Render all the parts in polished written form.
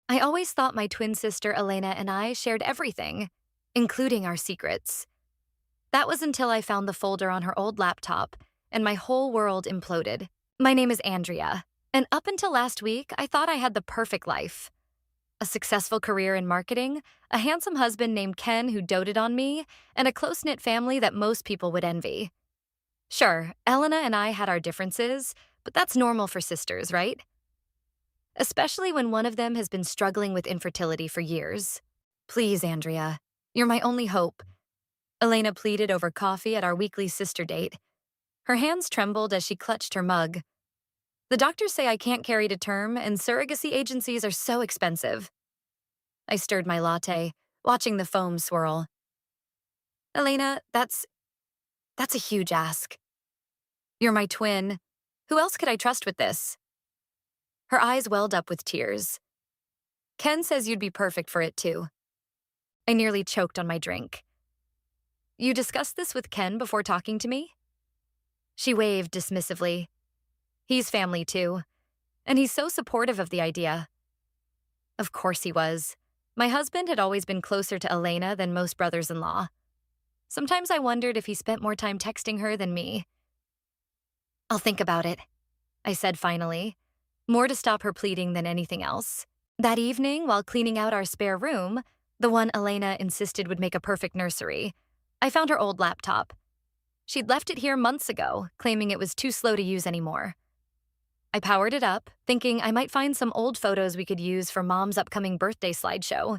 I always thought my twin sister Elena and I shared everything, including our secrets. That was until I found the folder on her old laptop, and my whole world imploded. My name is Andrea, and up until last week, I thought I had the perfect life. A successful career in marketing, a handsome husband named Ken who doted on me, and a close-knit family that most people would envy. Sure, Elena and I had our differences, but that's normal for sisters, right? Especially when one of them has been struggling with infertility for years. Please, Andrea, you're my only hope. Elena pleaded over coffee at our weekly sister date. Her hands trembled as she clutched her mug. The doctors say I can't carry to term, and surrogacy agencies are so expensive. I stirred my latte, watching the foam swirl. Elena, that's a huge ask. You're my twin. Who else could I trust with this? Her eyes welled up with tears. Ken says you'd be perfect for it too. I nearly choked on my drink. You discussed this with Ken before talking to me? She waved dismissively. He's family too, and he's so supportive of the idea. Of course he was. My husband had always been closer to Elena than most brothers-in-law. Sometimes I wondered if he spent more time texting her than me. I'll think about it, I said finally, more to stop her pleading than anything else. That evening, while cleaning out our spare room, the one Elena insisted would make a perfect nursery, I found her old laptop. She'd left it here months ago, claiming it was too slow to use anymore. I powered it up, thinking I might find some old photos we could use for Mom's upcoming birthday slideshow.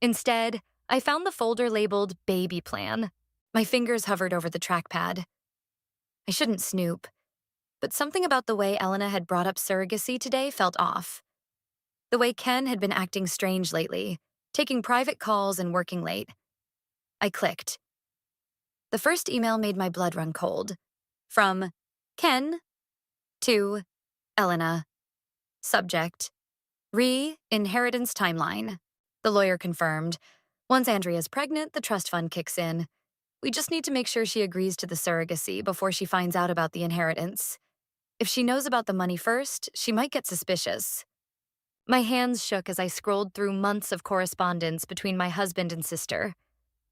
Instead, I found the folder labeled Baby Plan. My fingers hovered over the trackpad. I shouldn't snoop, but something about the way Elena had brought up surrogacy today felt off. The way Ken had been acting strange lately, taking private calls and working late. I clicked. The first email made my blood run cold. From Ken to Elena. Subject: Re-inheritance timeline. The lawyer confirmed. Once Andrea's pregnant, the trust fund kicks in. We just need to make sure she agrees to the surrogacy before she finds out about the inheritance. If she knows about the money first, she might get suspicious. My hands shook as I scrolled through months of correspondence between my husband and sister.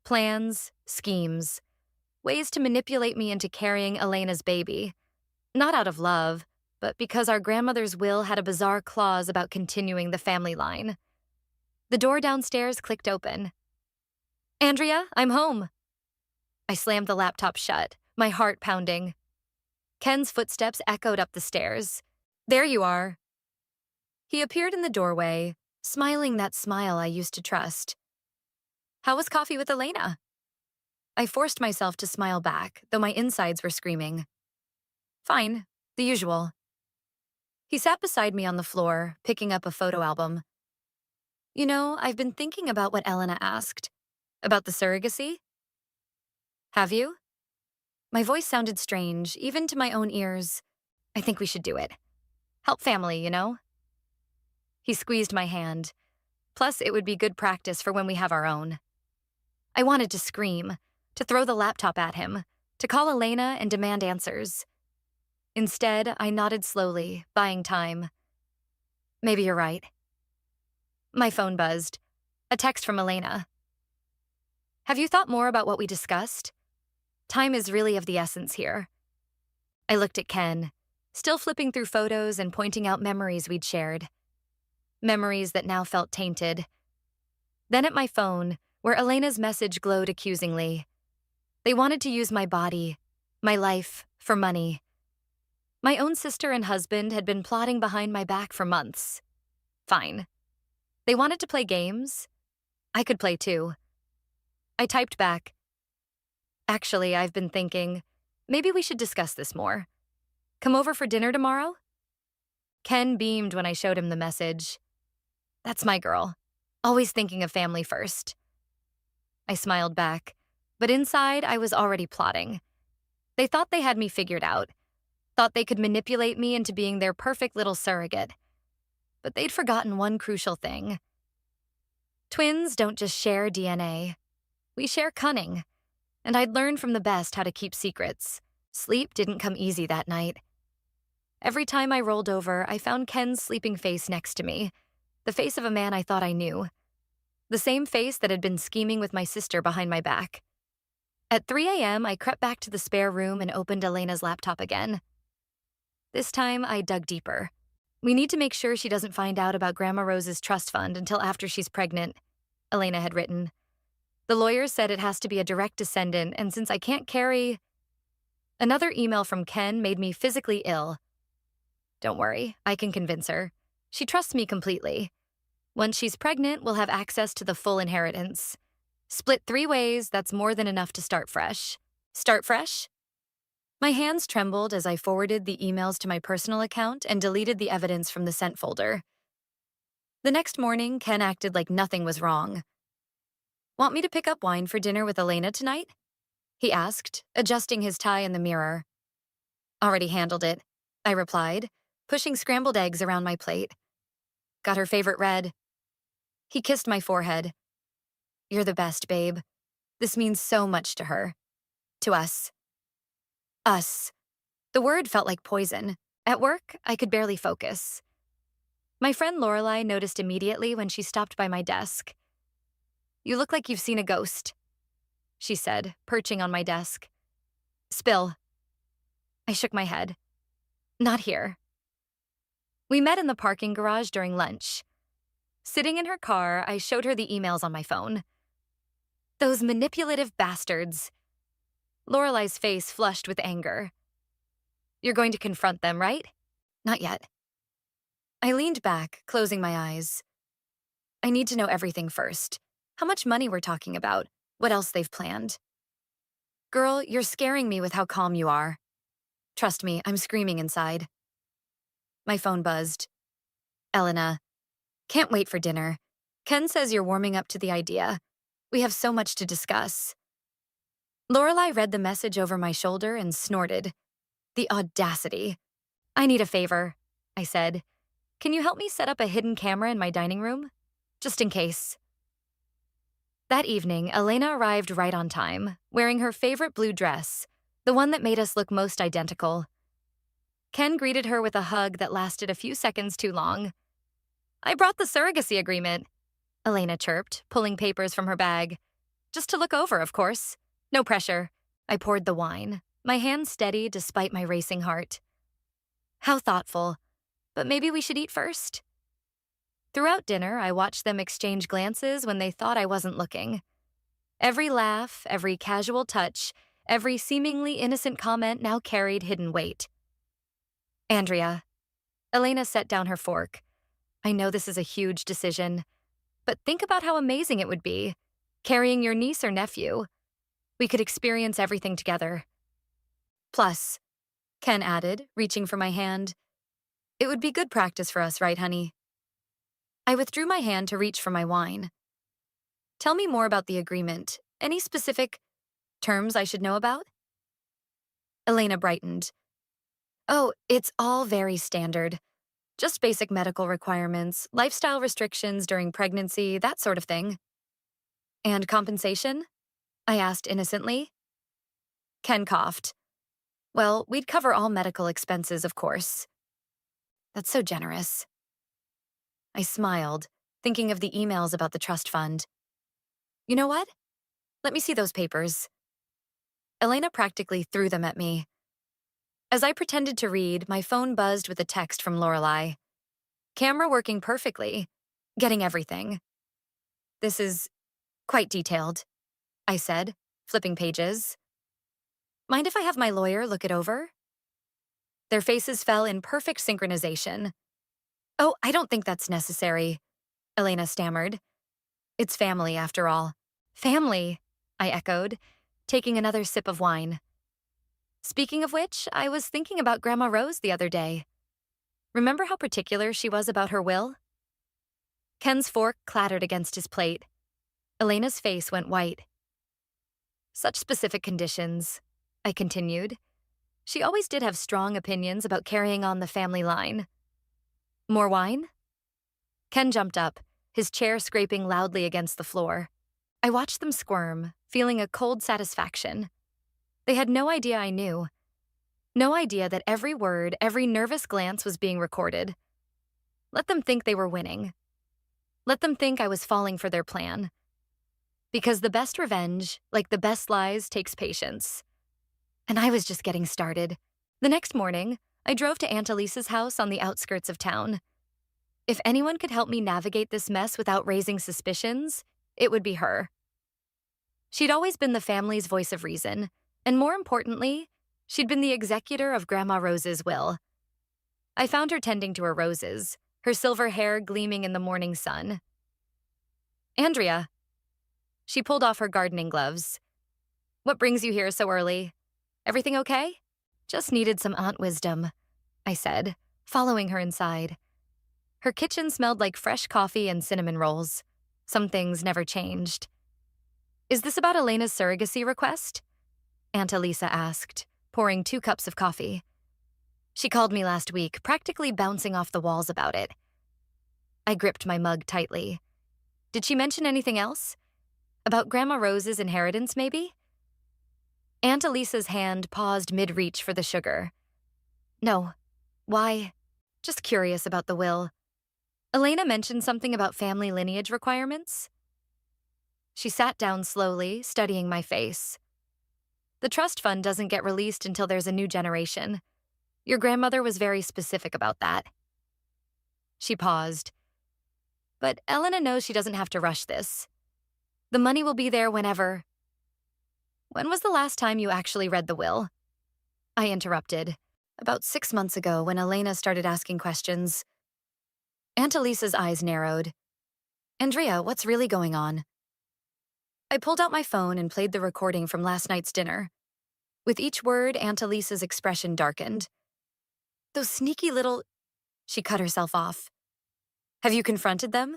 Plans, schemes, ways to manipulate me into carrying Elena's baby. Not out of love, but because our grandmother's will had a bizarre clause about continuing the family line. The door downstairs clicked open. Andrea, I'm home. I slammed the laptop shut, my heart pounding. Ken's footsteps echoed up the stairs. There you are. He appeared in the doorway, smiling that smile I used to trust. How was coffee with Elena? I forced myself to smile back, though my insides were screaming. Fine, the usual. He sat beside me on the floor, picking up a photo album. You know, I've been thinking about what Elena asked. About the surrogacy? Have you? My voice sounded strange, even to my own ears. I think we should do it. Help family, you know? He squeezed my hand. Plus, it would be good practice for when we have our own. I wanted to scream, to throw the laptop at him, to call Elena and demand answers. Instead, I nodded slowly, buying time. Maybe you're right. My phone buzzed. A text from Elena. Have you thought more about what we discussed? Time is really of the essence here. I looked at Ken, still flipping through photos and pointing out memories we'd shared. Memories that now felt tainted. Then at my phone, where Elena's message glowed accusingly. They wanted to use my body, my life, for money. My own sister and husband had been plotting behind my back for months. Fine. They wanted to play games. I could play too. I typed back. Actually, I've been thinking, maybe we should discuss this more. Come over for dinner tomorrow? Ken beamed when I showed him the message. That's my girl. Always thinking of family first. I smiled back, but inside I was already plotting. They thought they had me figured out. Thought they could manipulate me into being their perfect little surrogate. But they'd forgotten one crucial thing. Twins don't just share DNA. We share cunning. And I'd learned from the best how to keep secrets. Sleep didn't come easy that night. Every time I rolled over, I found Ken's sleeping face next to me, the face of a man I thought I knew. The same face that had been scheming with my sister behind my back. At 3 a.m., I crept back to the spare room and opened Elena's laptop again. This time, I dug deeper. We need to make sure she doesn't find out about Grandma Rose's trust fund until after she's pregnant, Elena had written. The lawyers said it has to be a direct descendant, and since I can't carry... Another email from Ken made me physically ill. Don't worry, I can convince her. She trusts me completely. Once she's pregnant, we'll have access to the full inheritance. Split 3 ways, that's more than enough to start fresh. Start fresh? My hands trembled as I forwarded the emails to my personal account and deleted the evidence from the sent folder. The next morning, Ken acted like nothing was wrong. Want me to pick up wine for dinner with Elena tonight? He asked, adjusting his tie in the mirror. Already handled it, I replied, pushing scrambled eggs around my plate. Got her favorite red. He kissed my forehead. You're the best, babe. This means so much to her. To us. Us. The word felt like poison. At work, I could barely focus. My friend Lorelai noticed immediately when she stopped by my desk. You look like you've seen a ghost, she said, perching on my desk. Spill. I shook my head. Not here. We met in the parking garage during lunch. Sitting in her car, I showed her the emails on my phone. Those manipulative bastards. Lorelai's face flushed with anger. You're going to confront them, right? Not yet. I leaned back, closing my eyes. I need to know everything first. How much money we're talking about, what else they've planned. Girl, you're scaring me with how calm you are. Trust me, I'm screaming inside. My phone buzzed. Elena, can't wait for dinner. Ken says you're warming up to the idea. We have so much to discuss. Lorelai read the message over my shoulder and snorted. The audacity. I need a favor, I said. Can you help me set up a hidden camera in my dining room? Just in case. That evening, Elena arrived right on time, wearing her favorite blue dress, the one that made us look most identical. Ken greeted her with a hug that lasted a few seconds too long. I brought the surrogacy agreement, Elena chirped, pulling papers from her bag. Just to look over, of course. No pressure. I poured the wine, my hands steady despite my racing heart. How thoughtful. But maybe we should eat first? Throughout dinner, I watched them exchange glances when they thought I wasn't looking. Every laugh, every casual touch, every seemingly innocent comment now carried hidden weight. Andrea. Elena set down her fork. I know this is a huge decision, but think about how amazing it would be, carrying your niece or nephew. We could experience everything together. Plus, Ken added, reaching for my hand, it would be good practice for us, right, honey? I withdrew my hand to reach for my wine. Tell me more about the agreement. Any specific terms I should know about? Elena brightened. Oh, it's all very standard. Just basic medical requirements, lifestyle restrictions during pregnancy, that sort of thing. And compensation? I asked innocently. Ken coughed. Well, we'd cover all medical expenses, of course. That's so generous. I smiled, thinking of the emails about the trust fund. You know what? Let me see those papers. Elena practically threw them at me. As I pretended to read, my phone buzzed with a text from Lorelai. Camera working perfectly. Getting everything. This is quite detailed, I said, flipping pages. Mind if I have my lawyer look it over? Their faces fell in perfect synchronization. Oh, I don't think that's necessary, Elena stammered. It's family, after all. Family, I echoed, taking another sip of wine. Speaking of which, I was thinking about Grandma Rose the other day. Remember how particular she was about her will? Ken's fork clattered against his plate. Elena's face went white. Such specific conditions, I continued. She always did have strong opinions about carrying on the family line. More wine? Ken jumped up, his chair scraping loudly against the floor. I watched them squirm, feeling a cold satisfaction. They had no idea I knew. No idea that every word, every nervous glance was being recorded. Let them think they were winning. Let them think I was falling for their plan. Because the best revenge, like the best lies, takes patience. And I was just getting started. The next morning, I drove to Aunt Elisa's house on the outskirts of town. If anyone could help me navigate this mess without raising suspicions, it would be her. She'd always been the family's voice of reason, and more importantly, she'd been the executor of Grandma Rose's will. I found her tending to her roses, her silver hair gleaming in the morning sun. Andrea. She pulled off her gardening gloves. What brings you here so early? Everything okay? Just needed some aunt wisdom, I said, following her inside. Her kitchen smelled like fresh coffee and cinnamon rolls. Some things never changed. Is this about Elena's surrogacy request? Aunt Elisa asked, pouring 2 cups of coffee. She called me last week, practically bouncing off the walls about it. I gripped my mug tightly. Did she mention anything else? About Grandma Rose's inheritance, maybe? Aunt Elisa's hand paused mid-reach for the sugar. No. Why? Just curious about the will. Elena mentioned something about family lineage requirements. She sat down slowly, studying my face. The trust fund doesn't get released until there's a new generation. Your grandmother was very specific about that. She paused. But Elena knows she doesn't have to rush this. The money will be there whenever. When was the last time you actually read the will? I interrupted. About 6 months ago when Elena started asking questions. Aunt Elisa's eyes narrowed. Andrea, what's really going on? I pulled out my phone and played the recording from last night's dinner. With each word, Aunt Elisa's expression darkened. Those sneaky little... She cut herself off. Have you confronted them?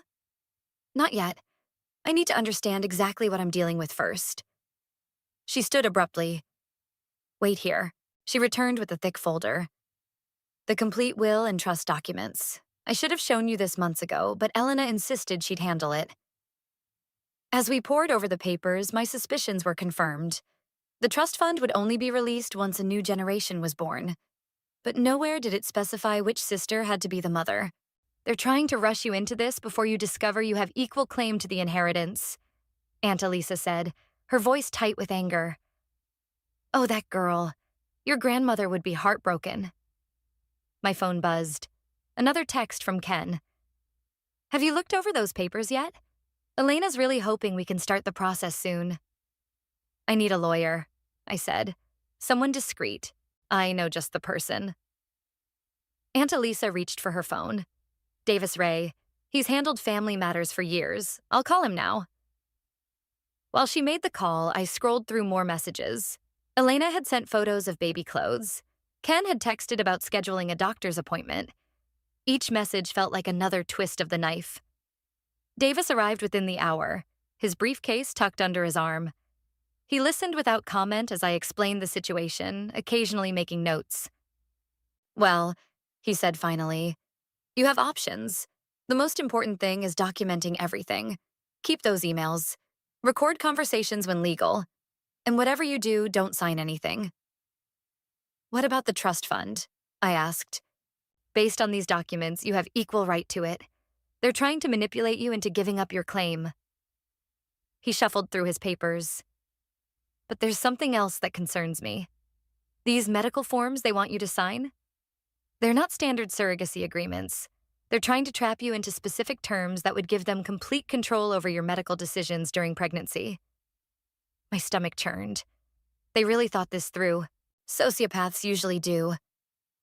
Not yet. I need to understand exactly what I'm dealing with first. She stood abruptly. Wait here. She returned with a thick folder. The complete will and trust documents. I should have shown you this months ago, but Elena insisted she'd handle it. As we pored over the papers, my suspicions were confirmed. The trust fund would only be released once a new generation was born. But nowhere did it specify which sister had to be the mother. They're trying to rush you into this before you discover you have equal claim to the inheritance, Aunt Elisa said, her voice tight with anger. Oh, that girl. Your grandmother would be heartbroken. My phone buzzed. Another text from Ken. Have you looked over those papers yet? Elena's really hoping we can start the process soon. I need a lawyer, I said. Someone discreet. I know just the person. Aunt Elisa reached for her phone. Davis Ray. He's handled family matters for years. I'll call him now. While she made the call, I scrolled through more messages. Elena had sent photos of baby clothes. Ken had texted about scheduling a doctor's appointment. Each message felt like another twist of the knife. Davis arrived within the hour, his briefcase tucked under his arm. He listened without comment as I explained the situation, occasionally making notes. Well, he said finally, you have options. The most important thing is documenting everything. Keep those emails. Record conversations when legal. And whatever you do, don't sign anything. What about the trust fund? I asked. Based on these documents, you have equal right to it. They're trying to manipulate you into giving up your claim. He shuffled through his papers. But there's something else that concerns me. These medical forms they want you to sign? They're not standard surrogacy agreements. They're trying to trap you into specific terms that would give them complete control over your medical decisions during pregnancy. My stomach churned. They really thought this through. Sociopaths usually do,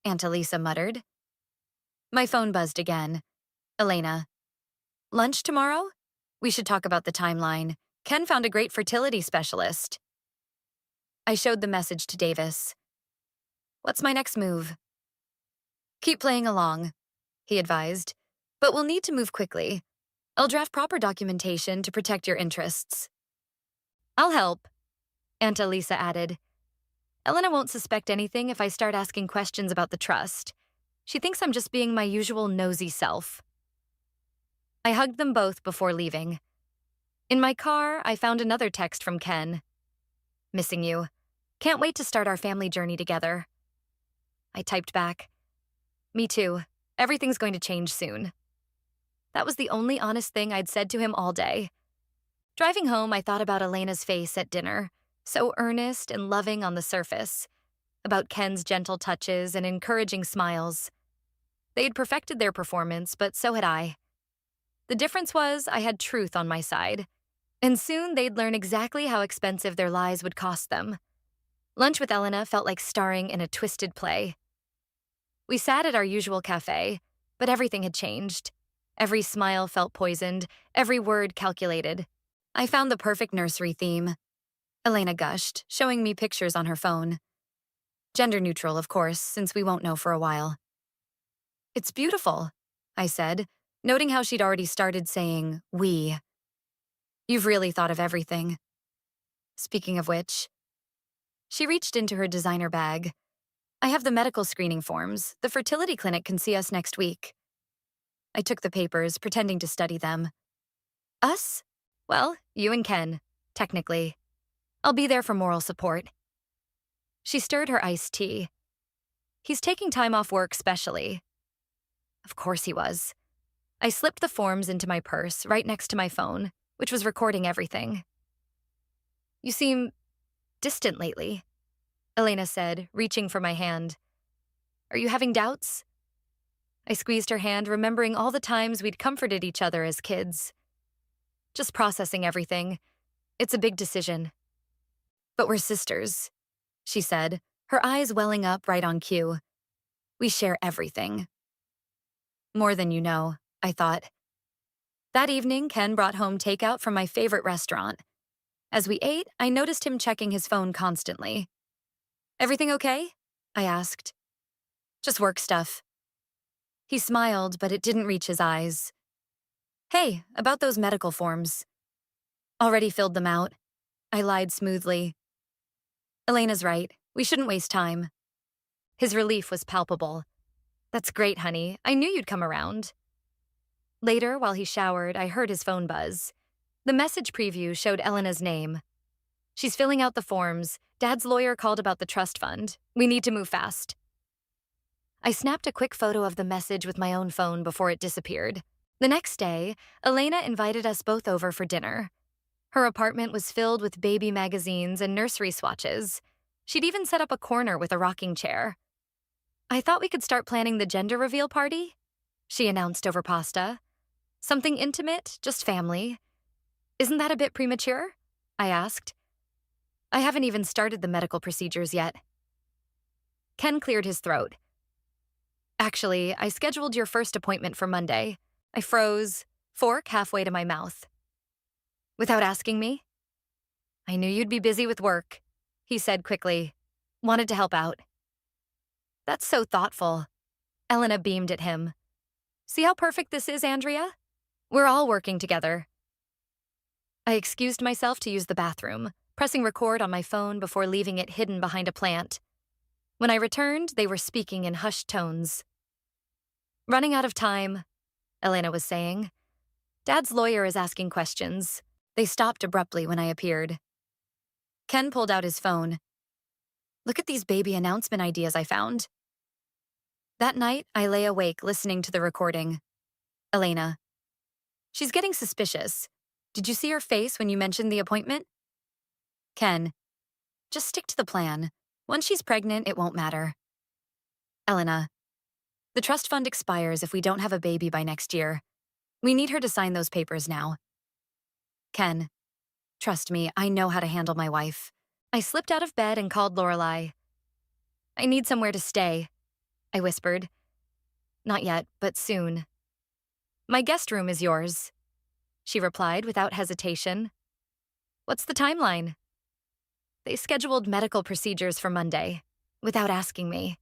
Aunt Elisa muttered. My phone buzzed again. Elena. Lunch tomorrow? We should talk about the timeline. Ken found a great fertility specialist. I showed the message to Davis. What's my next move? Keep playing along, he advised. But we'll need to move quickly. I'll draft proper documentation to protect your interests. I'll help, Aunt Elisa added. Elena won't suspect anything if I start asking questions about the trust. She thinks I'm just being my usual nosy self. I hugged them both before leaving. In my car, I found another text from Ken. Missing you. Can't wait to start our family journey together. I typed back. Me too. Everything's going to change soon. That was the only honest thing I'd said to him all day. Driving home, I thought about Elena's face at dinner, so earnest and loving on the surface, about Ken's gentle touches and encouraging smiles. They'd perfected their performance, but so had I. The difference was I had truth on my side, and soon they'd learn exactly how expensive their lies would cost them. Lunch with Elena felt like starring in a twisted play. We sat at our usual cafe, but everything had changed. Every smile felt poisoned, every word calculated. I found the perfect nursery theme. Elena gushed, showing me pictures on her phone. Gender neutral, of course, since we won't know for a while. "It's beautiful," I said, noting how she'd already started saying, "we." "You've really thought of everything." Speaking of which, she reached into her designer bag. "I have the medical screening forms. The fertility clinic can see us next week." I took the papers, pretending to study them. "Us? Well, you and Ken, technically. I'll be there for moral support." She stirred her iced tea. "He's taking time off work specially." Of course he was. I slipped the forms into my purse, right next to my phone, which was recording everything. "You seem distant lately," Elena said, reaching for my hand. "Are you having doubts?" I squeezed her hand, remembering all the times we'd comforted each other as kids. "Just processing everything. It's a big decision." "But we're sisters," she said, her eyes welling up right on cue. "We share everything." More than you know, I thought. That evening, Ken brought home takeout from my favorite restaurant. As we ate, I noticed him checking his phone constantly. "Everything okay?" I asked. "Just work stuff." He smiled, but it didn't reach his eyes. "Hey, about those medical forms." "Already filled them out." I lied smoothly. "Elena's right. We shouldn't waste time." His relief was palpable. "That's great, honey. I knew you'd come around." Later, while he showered, I heard his phone buzz. The message preview showed Elena's name. "She's filling out the forms. Dad's lawyer called about the trust fund. We need to move fast." I snapped a quick photo of the message with my own phone before it disappeared. The next day, Elena invited us both over for dinner. Her apartment was filled with baby magazines and nursery swatches. She'd even set up a corner with a rocking chair. "I thought we could start planning the gender reveal party," she announced over pasta. "Something intimate, just family." "Isn't that a bit premature?" I asked. "I haven't even started the medical procedures yet." Ken cleared his throat. "Actually, I scheduled your first appointment for Monday." I froze, fork halfway to my mouth. "Without asking me?" "I knew you'd be busy with work," he said quickly. "Wanted to help out." "That's so thoughtful." Elena beamed at him. "See how perfect this is, Andrea? We're all working together." I excused myself to use the bathroom, pressing record on my phone before leaving it hidden behind a plant. When I returned, they were speaking in hushed tones. "Running out of time," Elena was saying. "Dad's lawyer is asking questions." They stopped abruptly when I appeared. Ken pulled out his phone. "Look at these baby announcement ideas I found." That night, I lay awake listening to the recording. Elena: "She's getting suspicious. Did you see her face when you mentioned the appointment?" Ken: "Just stick to the plan. Once she's pregnant, it won't matter." Elena: "The trust fund expires if we don't have a baby by next year. We need her to sign those papers now." Ken: "Trust me, I know how to handle my wife." I slipped out of bed and called Lorelai. "I need somewhere to stay," I whispered. "Not yet, but soon." "My guest room is yours," she replied without hesitation. "What's the timeline?" "They scheduled medical procedures for Monday, without asking me."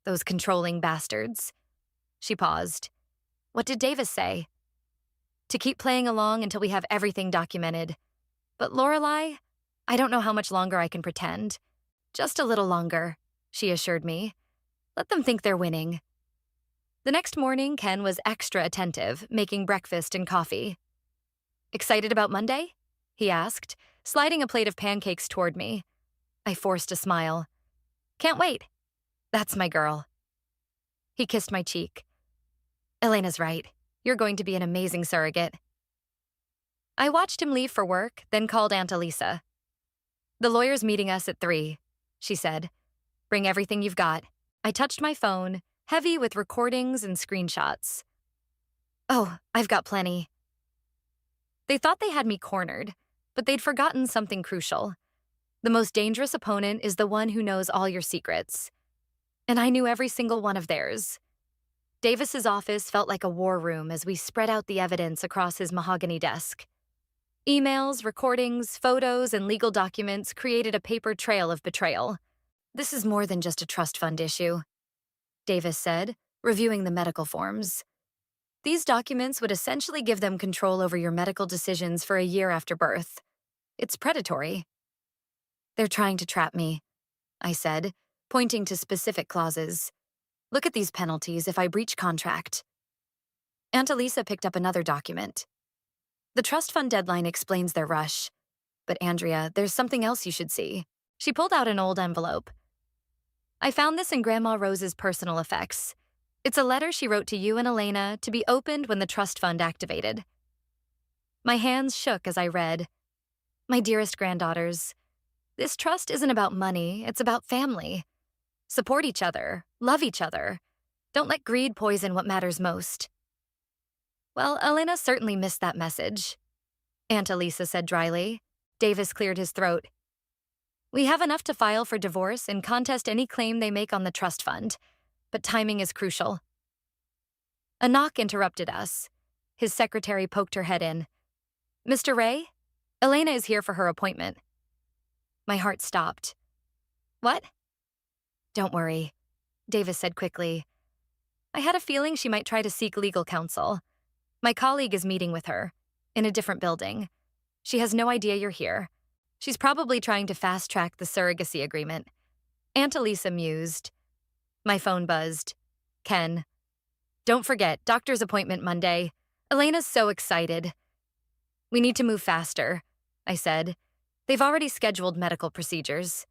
"Those controlling bastards." She paused. "What did Davis say?" "To keep playing along until we have everything documented. But Lorelai, I don't know how much longer I can pretend." "Just a little longer," she assured me. "Let them think they're winning." The next morning, Ken was extra attentive, making breakfast and coffee. "Excited about Monday?" he asked, sliding a plate of pancakes toward me. I forced a smile. "Can't wait. That's my girl." He kissed my cheek. "Elena's right. You're going to be an amazing surrogate. I watched him leave for work, then called Aunt Elisa. The lawyer's meeting us at 3, she said. Bring everything you've got. I touched my phone, heavy with recordings and screenshots. Oh, I've got plenty. They thought they had me cornered, but they'd forgotten something crucial. The most dangerous opponent is the one who knows all your secrets. And I knew every single one of theirs. Davis's office felt like a war room as we spread out the evidence across his mahogany desk. Emails, recordings, photos, and legal documents created a paper trail of betrayal. This is more than just a trust fund issue, Davis said, reviewing the medical forms. These documents would essentially give them control over your medical decisions for a year after birth. It's predatory. They're trying to trap me, I said, pointing to specific clauses. Look at these penalties if I breach contract. Aunt Elisa picked up another document. The trust fund deadline explains their rush. But Andrea, there's something else you should see. She pulled out an old envelope. I found this in Grandma Rose's personal effects. It's a letter she wrote to you and Elena to be opened when the trust fund activated. My hands shook as I read. My dearest granddaughters, this trust isn't about money, it's about family. Support each other, love each other. Don't let greed poison what matters most. Well, Elena certainly missed that message, Aunt Elisa said dryly. Davis cleared his throat. We have enough to file for divorce and contest any claim they make on the trust fund, but timing is crucial. A knock interrupted us. His secretary poked her head in. Mr. Ray, Elena is here for her appointment. My heart stopped. What? Don't worry, Davis said quickly. I had a feeling she might try to seek legal counsel. My colleague is meeting with her, in a different building. She has no idea you're here. She's probably trying to fast-track the surrogacy agreement. Aunt Elisa mused. My phone buzzed. Ken. Don't forget, doctor's appointment Monday. Elena's so excited. We need to move faster, I said. They've already scheduled medical procedures.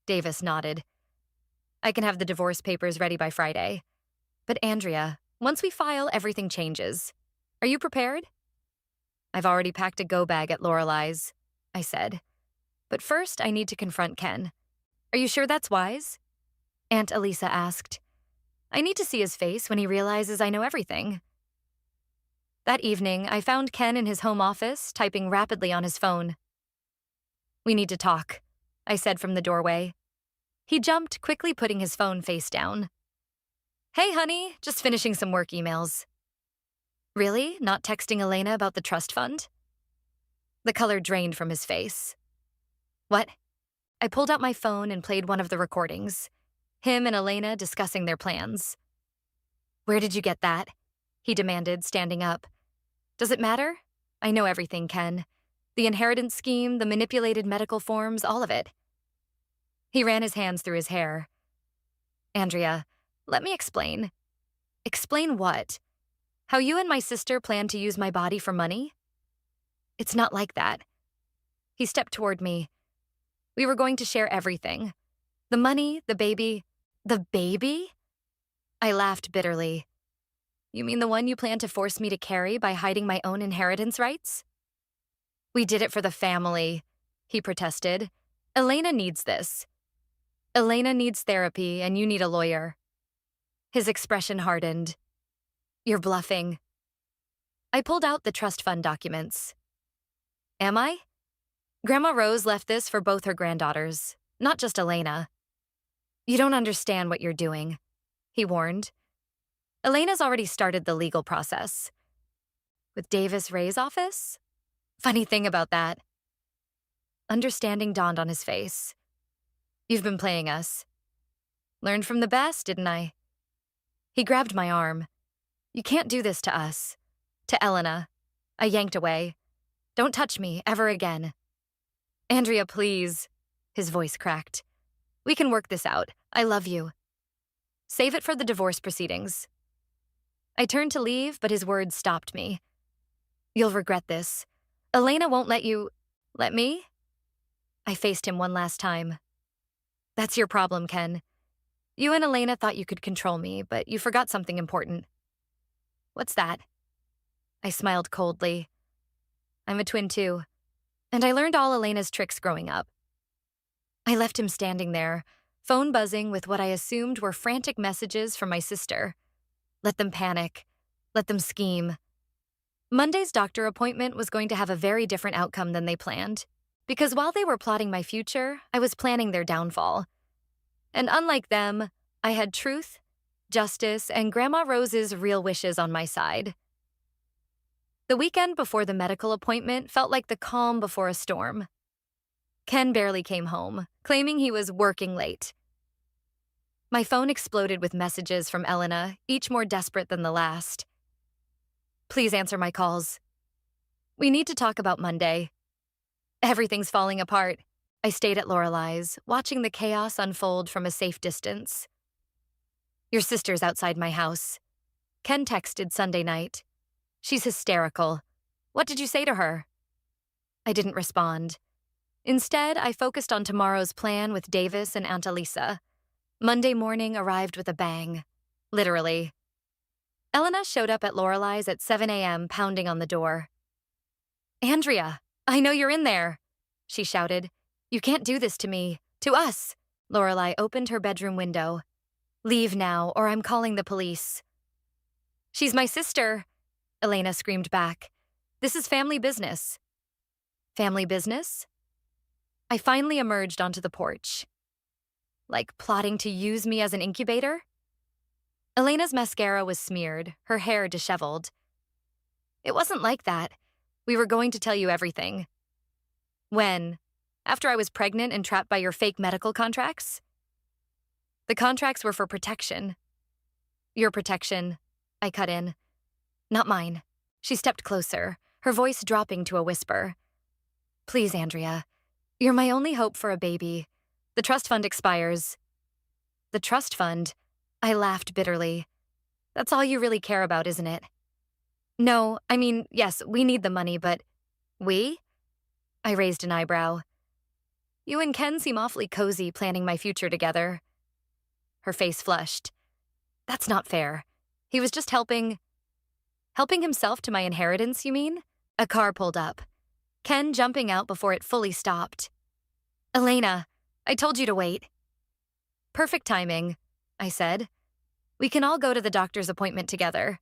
Davis nodded. I can have the divorce papers ready by Friday. But Andrea, once we file, everything changes. Are you prepared? I've already packed a go bag at Lorelei's, I said. But first, I need to confront Ken. Are you sure that's wise? Aunt Elisa asked. I need to see his face when he realizes I know everything. That evening, I found Ken in his home office, typing rapidly on his phone. We need to talk, I said from the doorway. He jumped, quickly putting his phone face down. Hey, honey, just finishing some work emails. Really? Not texting Elena about the trust fund? The color drained from his face. What? I pulled out my phone and played one of the recordings. Him and Elena discussing their plans. Where did you get that? He demanded, standing up. Does it matter? I know everything, Ken. The inheritance scheme, the manipulated medical forms, all of it. He ran his hands through his hair. Andrea, let me explain. Explain what? How you and my sister plan to use my body for money? It's not like that. He stepped toward me. We were going to share everything. The money, the baby. The baby? I laughed bitterly. You mean the one you plan to force me to carry by hiding my own inheritance rights? We did it for the family, he protested. Elena needs this. Elena needs therapy, and you need a lawyer. His expression hardened. You're bluffing. I pulled out the trust fund documents. Am I? Grandma Rose left this for both her granddaughters, not just Elena. You don't understand what you're doing, he warned. Elena's already started the legal process. With Davis Ray's office? Funny thing about that. Understanding dawned on his face. You've been playing us. Learned from the best, didn't I? He grabbed my arm. You can't do this to us. To Elena. I yanked away. Don't touch me, ever again. Andrea, please. His voice cracked. We can work this out. I love you. Save it for the divorce proceedings. I turned to leave, but his words stopped me. You'll regret this. Elena won't let you... Let me? I faced him one last time. That's your problem, Ken. You and Elena thought you could control me, but you forgot something important. What's that? I smiled coldly. I'm a twin too, and I learned all Elena's tricks growing up. I left him standing there, phone buzzing with what I assumed were frantic messages from my sister. Let them panic. Let them scheme. Monday's doctor appointment was going to have a very different outcome than they planned, because while they were plotting my future, I was planning their downfall. And unlike them, I had truth, justice, and Grandma Rose's real wishes on my side. The weekend before the medical appointment felt like the calm before a storm. Ken barely came home, claiming he was working late. My phone exploded with messages from Elena, each more desperate than the last. Please answer my calls. We need to talk about Monday. Everything's falling apart. I stayed at Lorelei's, watching the chaos unfold from a safe distance. Your sister's outside my house. Ken texted Sunday night. She's hysterical. What did you say to her? I didn't respond. Instead, I focused on tomorrow's plan with Davis and Aunt Elisa. Monday morning arrived with a bang. Literally. Elena showed up at Lorelei's at 7 a.m., pounding on the door. Andrea, I know you're in there, she shouted. You can't do this to me. To us. Lorelei opened her bedroom window. Leave now, or I'm calling the police. She's my sister, Elena screamed back. This is family business. Family business? I finally emerged onto the porch. Like plotting to use me as an incubator? Elena's mascara was smeared, her hair disheveled. It wasn't like that. We were going to tell you everything. When? After I was pregnant and trapped by your fake medical contracts? The contracts were for protection. Your protection, I cut in. Not mine. She stepped closer, her voice dropping to a whisper. Please, Andrea. You're my only hope for a baby. The trust fund expires. The trust fund? I laughed bitterly. That's all you really care about, isn't it? No, I mean, yes, we need the money, but... We? I raised an eyebrow. You and Ken seem awfully cozy planning my future together. Her face flushed. That's not fair. He was just helping... Helping himself to my inheritance, you mean? A car pulled up. Ken jumping out before it fully stopped. Elena, I told you to wait. Perfect timing, I said. We can all go to the doctor's appointment together.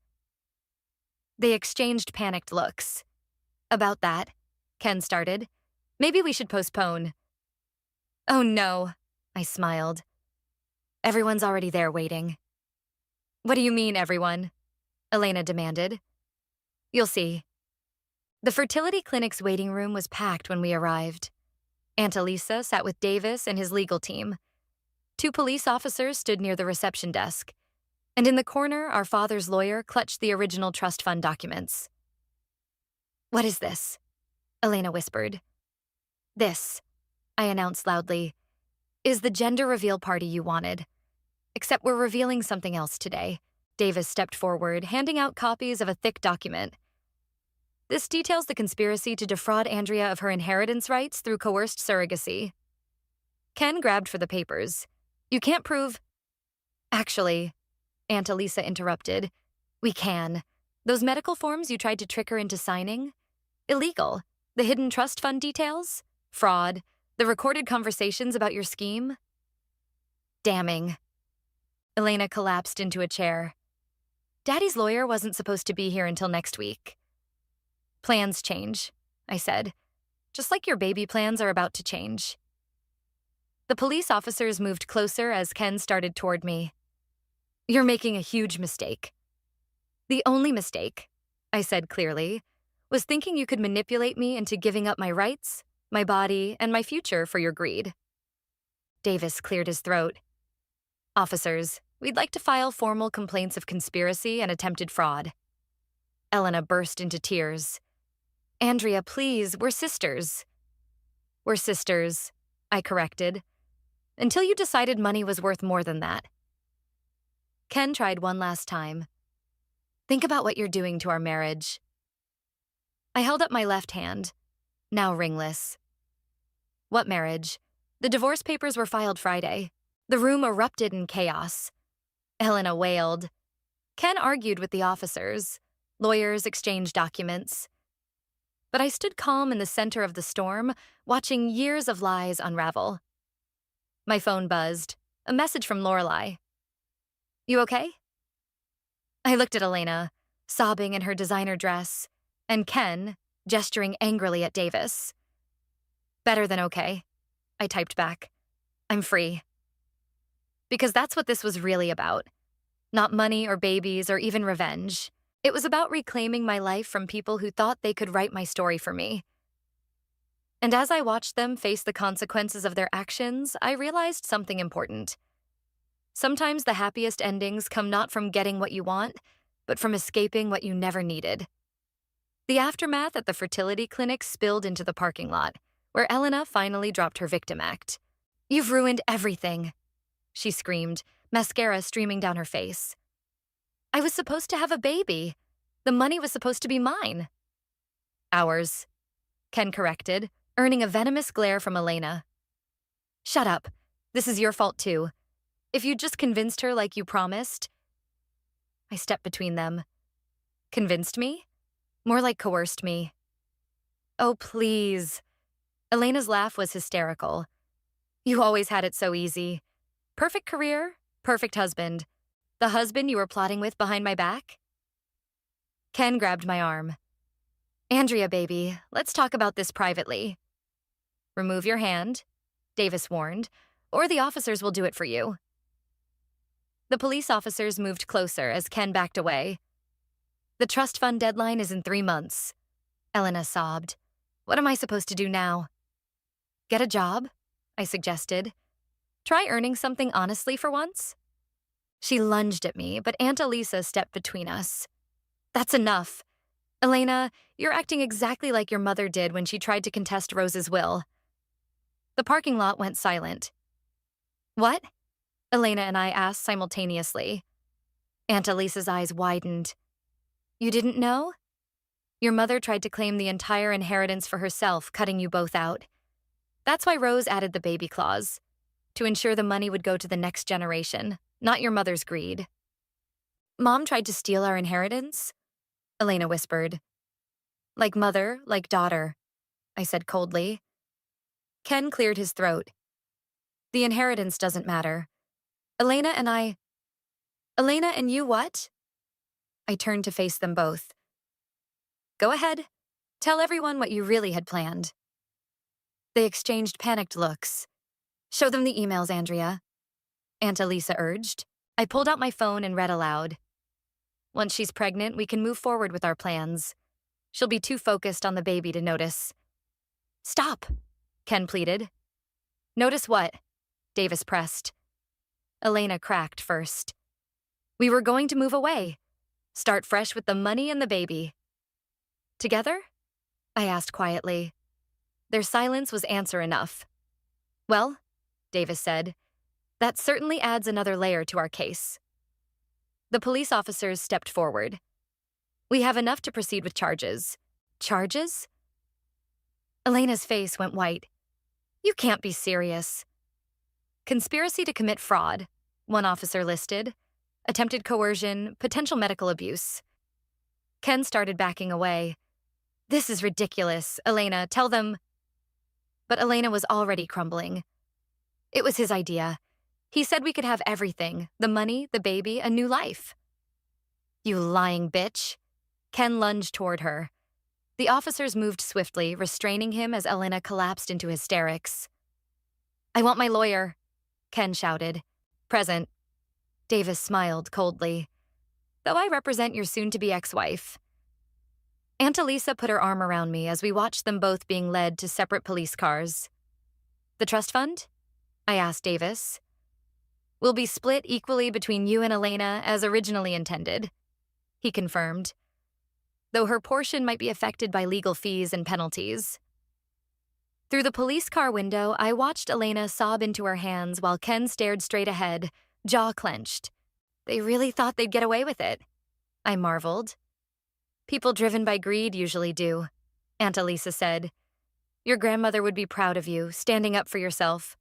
They exchanged panicked looks. About that, Ken started. Maybe we should postpone. Oh no, I smiled. Everyone's already there waiting. What do you mean, everyone? Elena demanded. You'll see. The fertility clinic's waiting room was packed when we arrived. Aunt Elisa sat with Davis and his legal team. 2 police officers stood near the reception desk, and in the corner, our father's lawyer clutched the original trust fund documents. What is this? Elena whispered. This, I announced loudly, is the gender reveal party you wanted. Except we're revealing something else today. Davis stepped forward, handing out copies of a thick document. This details the conspiracy to defraud Andrea of her inheritance rights through coerced surrogacy. Ken grabbed for the papers. You can't prove... Actually, Aunt Elisa interrupted. We can. Those medical forms you tried to trick her into signing? Illegal. The hidden trust fund details? Fraud. The recorded conversations about your scheme? Damning. Elena collapsed into a chair. Daddy's lawyer wasn't supposed to be here until next week. Plans change, I said. Just like your baby plans are about to change. The police officers moved closer as Ken started toward me. You're making a huge mistake. The only mistake, I said clearly, was thinking you could manipulate me into giving up my rights, my body, and my future for your greed. Davis cleared his throat. Officers, we'd like to file formal complaints of conspiracy and attempted fraud. Elena burst into tears. Andrea, please, we're sisters. We're sisters, I corrected. Until you decided money was worth more than that. Ken tried one last time. Think about what you're doing to our marriage. I held up my left hand, now ringless. What marriage? The divorce papers were filed Friday. The room erupted in chaos. Elena wailed. Ken argued with the officers. Lawyers exchanged documents. But I stood calm in the center of the storm, watching years of lies unravel. My phone buzzed. A message from Lorelei. "You okay?" I looked at Elena, sobbing in her designer dress, and Ken, gesturing angrily at Davis. "Better than okay," I typed back. "I'm free." Because that's what this was really about. Not money or babies or even revenge. It was about reclaiming my life from people who thought they could write my story for me. And as I watched them face the consequences of their actions, I realized something important. Sometimes the happiest endings come not from getting what you want, but from escaping what you never needed. The aftermath at the fertility clinic spilled into the parking lot, where Elena finally dropped her victim act. "You've ruined everything," she screamed, mascara streaming down her face. "I was supposed to have a baby. The money was supposed to be mine." "Ours," Ken corrected, earning a venomous glare from Elena. "Shut up. This is your fault too. If you'd just convinced her like you promised." I stepped between them. "Convinced me? More like coerced me." "Oh, please." Elena's laugh was hysterical. "You always had it so easy. Perfect career, perfect husband. The husband you were plotting with behind my back?" Ken grabbed my arm. "Andrea, baby, let's talk about this privately." "Remove your hand," Davis warned, "or the officers will do it for you." The police officers moved closer as Ken backed away. "The trust fund deadline is in 3 months. Elena sobbed. "What am I supposed to do now?" "Get a job," I suggested. "Try earning something honestly for once." She lunged at me, but Aunt Elisa stepped between us. "That's enough. Elena, you're acting exactly like your mother did when she tried to contest Rose's will." The parking lot went silent. "What?" Elena and I asked simultaneously. Aunt Elisa's eyes widened. "You didn't know? Your mother tried to claim the entire inheritance for herself, cutting you both out. That's why Rose added the baby clause, to ensure the money would go to the next generation, not your mother's greed." "Mom tried to steal our inheritance?" Elena whispered. "Like mother, like daughter," I said coldly. Ken cleared his throat. "The inheritance doesn't matter. Elena and you what?" I turned to face them both. "Go ahead. Tell everyone what you really had planned." They exchanged panicked looks. "Show them the emails, Andrea," Aunt Elisa urged. I pulled out my phone and read aloud. "Once she's pregnant, we can move forward with our plans. She'll be too focused on the baby to notice." "Stop," Ken pleaded. "Notice what?" Davis pressed. Elena cracked first. "We were going to move away. Start fresh with the money and the baby." "Together?" I asked quietly. Their silence was answer enough. "Well," Davis said, "that certainly adds another layer to our case." The police officers stepped forward. "We have enough to proceed with charges." "Charges?" Elena's face went white. "You can't be serious." "Conspiracy to commit fraud," one officer listed. "Attempted coercion, potential medical abuse." Ken started backing away. "This is ridiculous. Elena, tell them." But Elena was already crumbling. "It was his idea. He said we could have everything, the money, the baby, a new life." "You lying bitch." Ken lunged toward her. The officers moved swiftly, restraining him as Elena collapsed into hysterics. "I want my lawyer," Ken shouted. "Present." Davis smiled coldly. "Though I represent your soon-to-be ex-wife." Aunt Elisa put her arm around me as we watched them both being led to separate police cars. "The trust fund?" I asked Davis. "Will be split equally between you and Elena as originally intended," he confirmed, "though her portion might be affected by legal fees and penalties." Through the police car window, I watched Elena sob into her hands while Ken stared straight ahead, jaw clenched. They really thought they'd get away with it, I marveled. "People driven by greed usually do," Aunt Elisa said. "Your grandmother would be proud of you, standing up for yourself."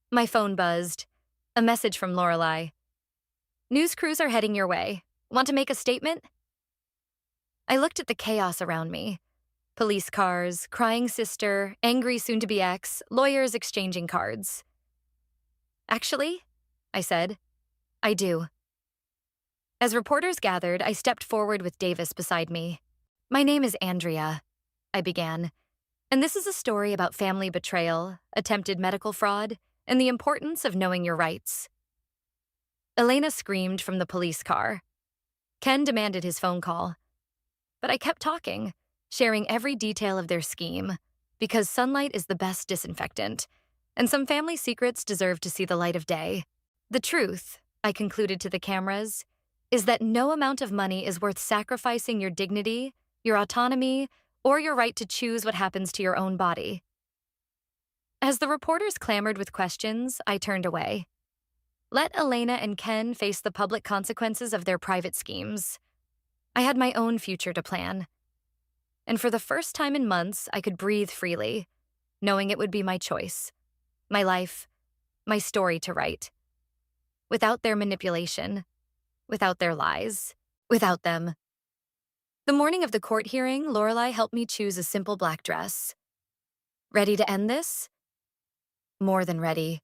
My phone buzzed. A message from Lorelei. News crews are heading your way. Want to make a statement? I looked at the chaos around me. Police cars, crying sister, angry soon-to-be ex, lawyers exchanging cards. Actually, I said, I do. As reporters gathered, I stepped forward with Davis beside me. My name is Andrea, I began, and this is a story about family betrayal, attempted medical fraud, and the importance of knowing your rights. Elena screamed from the police car. Ken demanded his phone call. But I kept talking, sharing every detail of their scheme, because sunlight is the best disinfectant, and some family secrets deserve to see the light of day. The truth, I concluded to the cameras, is that no amount of money is worth sacrificing your dignity, your autonomy, or your right to choose what happens to your own body. As the reporters clamored with questions, I turned away. Let Elena and Ken face the public consequences of their private schemes. I had my own future to plan. And for the first time in months, I could breathe freely, knowing it would be my choice, my life, my story to write. Without their manipulation, without their lies, without them. The morning of the court hearing, Lorelai helped me choose a simple black dress. Ready to end this? More than ready.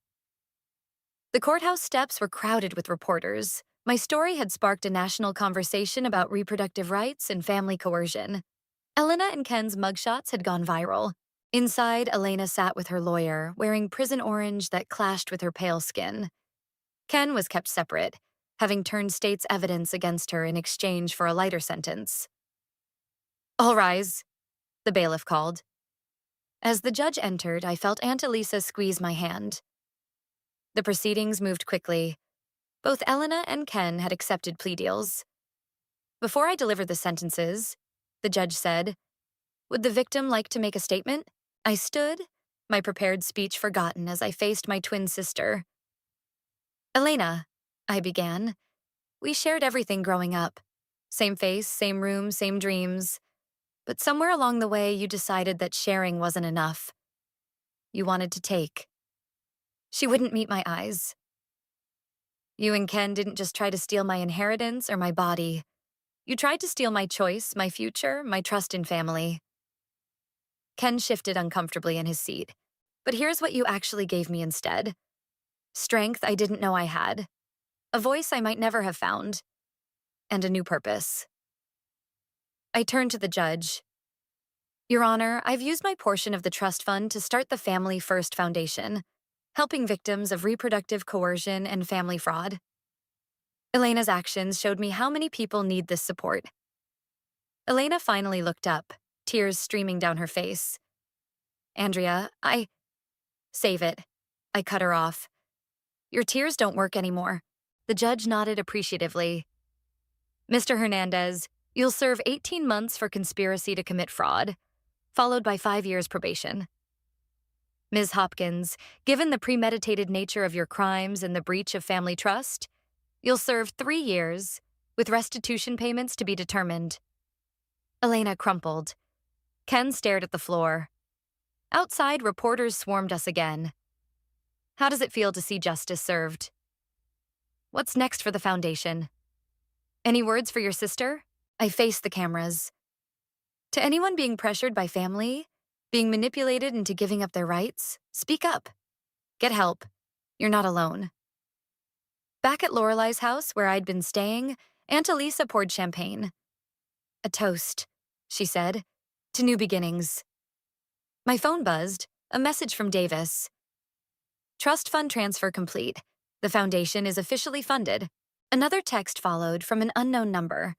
The courthouse steps were crowded with reporters. My story had sparked a national conversation about reproductive rights and family coercion. Elena and Ken's mugshots had gone viral. Inside, Elena sat with her lawyer, wearing prison orange that clashed with her pale skin. Ken was kept separate, having turned state's evidence against her in exchange for a lighter sentence. All rise, the bailiff called. As the judge entered, I felt Aunt Elisa squeeze my hand. The proceedings moved quickly. Both Elena and Ken had accepted plea deals. Before I delivered the sentences, the judge said, "Would the victim like to make a statement?" I stood, my prepared speech forgotten as I faced my twin sister. Elena, I began, we shared everything growing up. Same face, same room, same dreams. But somewhere along the way, you decided that sharing wasn't enough. You wanted to take. She wouldn't meet my eyes. You and Ken didn't just try to steal my inheritance or my body. You tried to steal my choice, my future, my trust in family. Ken shifted uncomfortably in his seat. But here's what you actually gave me instead. Strength I didn't know I had. A voice I might never have found. And a new purpose. I turned to the judge. Your Honor, I've used my portion of the trust fund to start the Family First Foundation, helping victims of reproductive coercion and family fraud. Elena's actions showed me how many people need this support. Elena finally looked up, tears streaming down her face. Andrea, Save it. I cut her off. Your tears don't work anymore. The judge nodded appreciatively. Mr. Hernandez, you'll serve 18 months for conspiracy to commit fraud, followed by 5 years probation. Ms. Hopkins, given the premeditated nature of your crimes and the breach of family trust, you'll serve 3 years, with restitution payments to be determined. Elena crumpled. Ken stared at the floor. Outside, reporters swarmed us again. How does it feel to see justice served? What's next for the foundation? Any words for your sister? I faced the cameras. To anyone being pressured by family, being manipulated into giving up their rights, speak up. Get help. You're not alone. Back at Lorelai's house, where I'd been staying, Aunt Elisa poured champagne. A toast, she said, to new beginnings. My phone buzzed, a message from Davis. Trust fund transfer complete. The foundation is officially funded. Another text followed from an unknown number.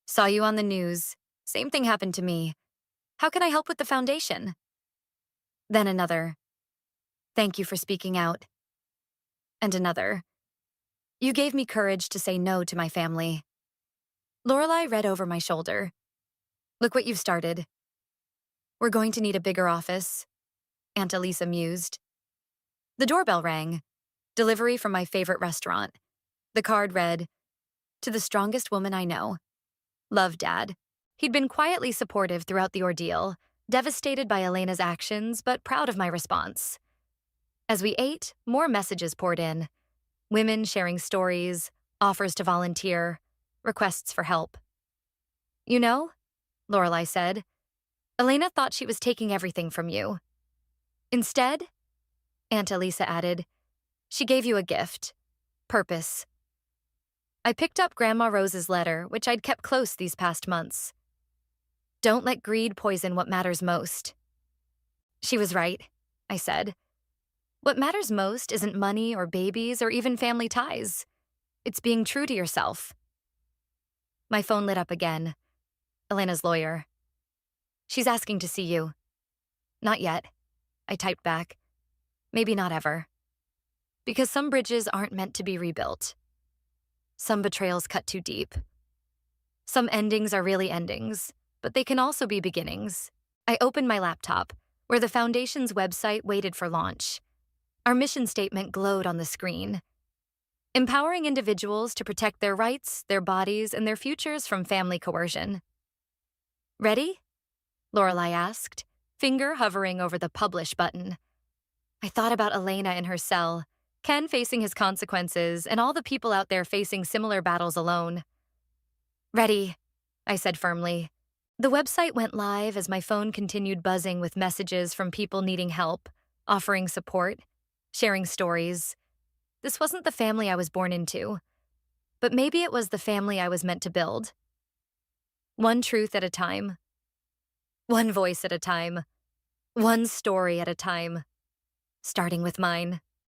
Saw you on the news. Same thing happened to me. How can I help with the foundation? Then another. Thank you for speaking out. And another. You gave me courage to say no to my family. Lorelai read over my shoulder. Look what you've started. We're going to need a bigger office, Aunt Elisa mused. The doorbell rang. Delivery from my favorite restaurant. The card read, "To the strongest woman I know. Love, Dad." He'd been quietly supportive throughout the ordeal, devastated by Elena's actions, but proud of my response. As we ate, more messages poured in. Women sharing stories, offers to volunteer, requests for help. You know, Lorelei said, Elena thought she was taking everything from you. Instead, Aunt Elisa added, she gave you a gift. Purpose. I picked up Grandma Rose's letter, which I'd kept close these past months. Don't let greed poison what matters most. She was right, I said. What matters most isn't money or babies or even family ties. It's being true to yourself. My phone lit up again. Elena's lawyer. She's asking to see you. Not yet, I typed back. Maybe not ever. Because some bridges aren't meant to be rebuilt. Some betrayals cut too deep. Some endings are really endings, but they can also be beginnings. I opened my laptop, where the Foundation's website waited for launch. Our mission statement glowed on the screen. Empowering individuals to protect their rights, their bodies, and their futures from family coercion. Ready? Lorelei asked, finger hovering over the publish button. I thought about Elena in her cell, Ken facing his consequences, and all the people out there facing similar battles alone. Ready, I said firmly. The website went live as my phone continued buzzing with messages from people needing help, offering support, sharing stories. This wasn't the family I was born into, but maybe it was the family I was meant to build. One truth at a time. One voice at a time. One story at a time. Starting with mine.